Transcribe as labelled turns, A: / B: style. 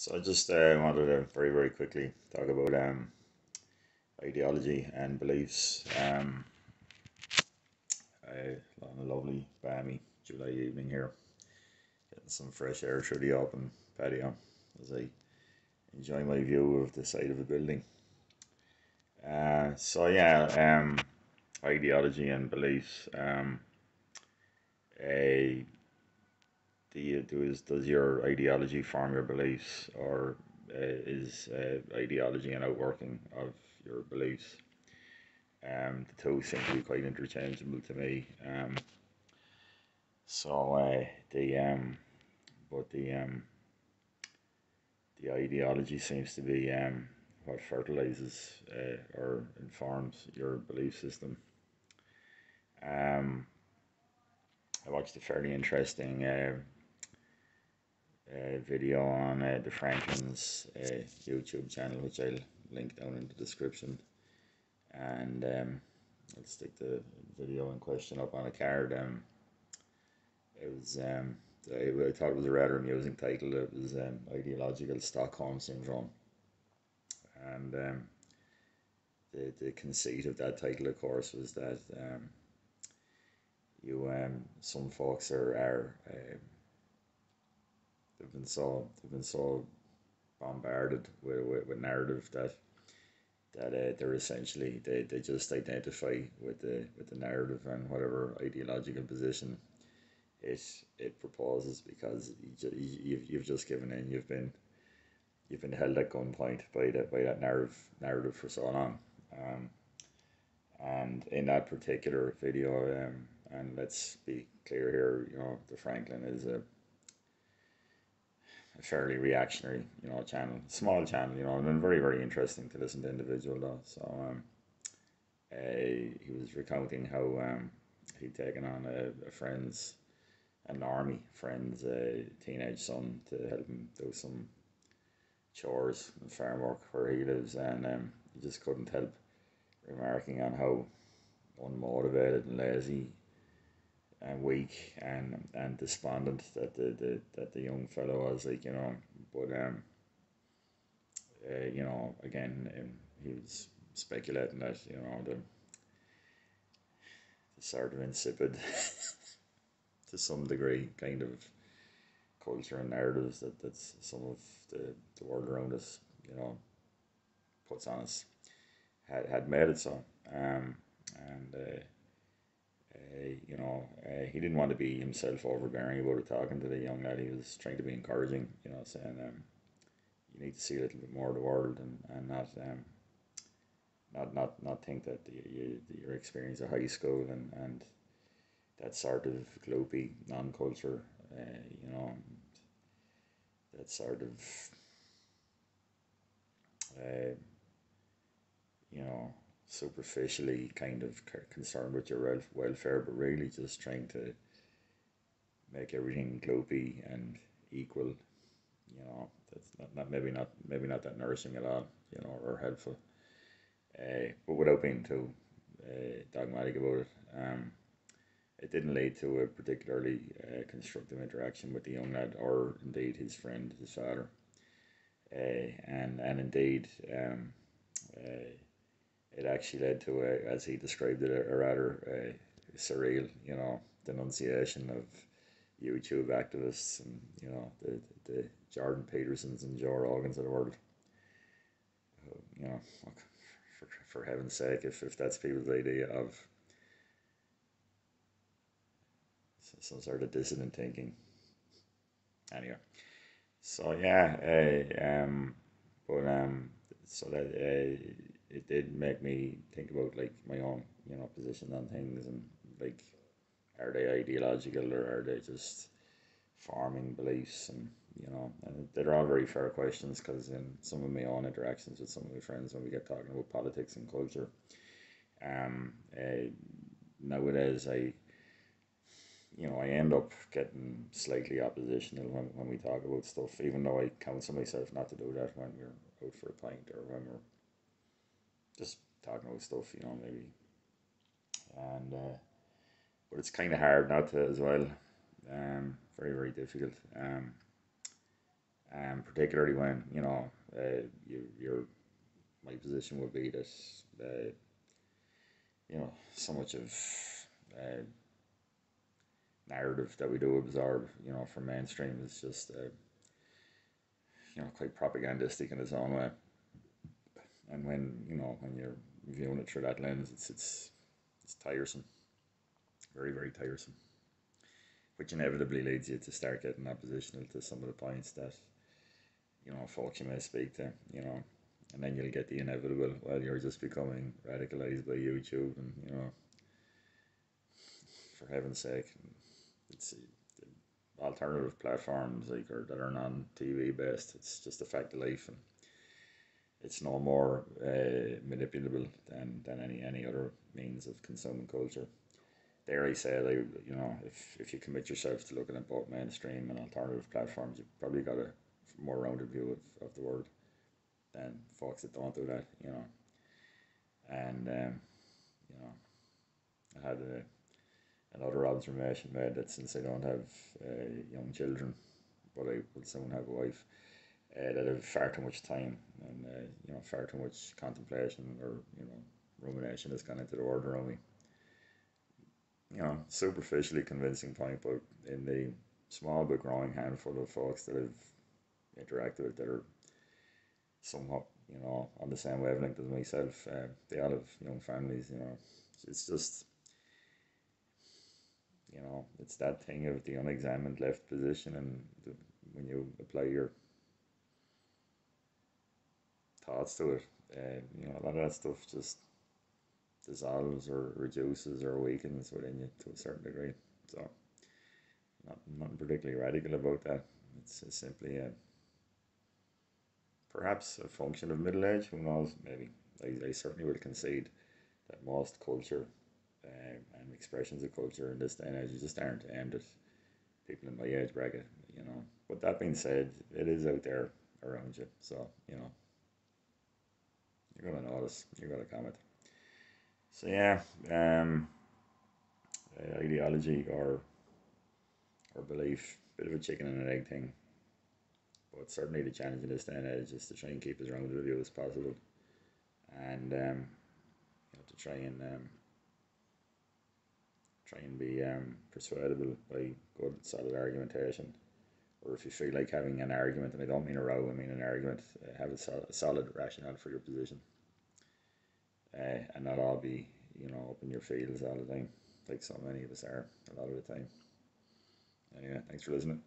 A: So I just wanted to very quickly talk about ideology and beliefs. On a lovely, balmy July evening here, getting some fresh air through the open patio as I enjoy my view of the side of the building. So yeah, ideology and beliefs. Uh, does your ideology form your beliefs, or is ideology an outworking of your beliefs? The two seem to be quite interchangeable to me. So the but the ideology seems to be what fertilizes or informs your belief system. Um, I watched a fairly interesting video on the Franklins YouTube channel, which I'll link down in the description, and I'll stick the video in question up on a card. It was I thought it was a rather amusing title. It was ideological Stockholm syndrome, and the conceit of that title, of course, was that you some folks are they've been so bombarded with narrative that they're essentially they just identify with the narrative and whatever ideological position it it proposes, because you've just given in. You've been held at gunpoint by that narrative for so long. Um, and in that particular video, and let's be clear here, the Franklin is a fairly reactionary, channel, small channel, and very interesting to listen to individual though. So he was recounting how he'd taken on a friend's, an army friend's teenage son to help him do some chores and farm work where he lives, and he just couldn't help remarking on how unmotivated and lazy and weak and despondent that the young fellow was, like, but again, he was speculating that, the sort of insipid to some degree kind of culture and narratives that's some of the world around us, puts on us, had made it so. And he didn't want to be himself overbearing about it, talking to the young lad. He was trying to be encouraging, saying, you need to see a little bit more of the world, and not think that your experience of high school and that sort of gloopy non-culture, that sort of uh, you know superficially kind of concerned with your welfare, but really just trying to make everything gloopy and equal. That's maybe not that nourishing at all, or helpful. But without being too dogmatic about it, it didn't lead to a particularly constructive interaction with the young lad, or indeed his friend, his father. And indeed, uh, it actually led to, as he described it, a rather surreal, denunciation of YouTube activists, and the Jordan Petersons and Joe Rogans of the world. Look, for heaven's sake, if that's people's idea of some sort of dissident thinking. Anyway, so yeah, but so that it did make me think about, like, my own, position on things, and, like, are they ideological, or are they just forming beliefs? And they're all very fair questions, because in some of my own interactions with some of my friends, when we get talking about politics and culture, nowadays I end up getting slightly oppositional when we talk about stuff, even though I counsel myself not to do that when we're out for a pint, or when we're just talking about stuff, maybe. And but it's kind of hard not to as well. Very difficult. particularly when your my position would be that so much of uh, narrative that we do absorb, from mainstream is just quite propagandistic in its own way. And when you're viewing it through that lens, it's tiresome, very very tiresome, which inevitably leads you to start getting oppositional to some of the points that folks you may speak to, and then you'll get the inevitable. Well, you're just becoming radicalized by YouTube, and for heaven's sake, it's alternative platforms like or that are non-TV based. It's just a fact of life, and it's no more manipulable than any other means of consuming culture. Dare I say, like, if you commit yourself to looking at both mainstream and alternative platforms, you've probably got a more rounded view of the world than folks that don't do that. And you know, I had another observation made that since I don't have young children, but I will soon have a wife, that I have far too much time and far too much contemplation or rumination has gone into the world around me. Superficially convincing point, but in the small but growing handful of folks that I've interacted with that are somewhat, on the same wavelength as myself, they all have young families. It's just, it's that thing of the unexamined left position, and when you apply your thoughts to it, a lot of that stuff just dissolves or reduces or weakens within you to a certain degree. So, nothing particularly radical about that. It's simply perhaps a function of middle age. Who knows? Maybe. I certainly would concede that most culture and expressions of culture in this day and age just aren't aimed at people in my age bracket. But that being said, it is out there around you. So, you're gonna notice. You're gonna comment. So yeah, ideology or belief, bit of a chicken and an egg thing. But certainly the challenge in this day and age is to try and keep as rounded a view as possible, and to try and be persuadable by good solid argumentation. Or if you feel like having an argument, and I don't mean a row, I mean an argument, have a solid rationale for your position, and not all be up in your feels all the time, like so many of us are a lot of the time. Anyway, thanks for listening.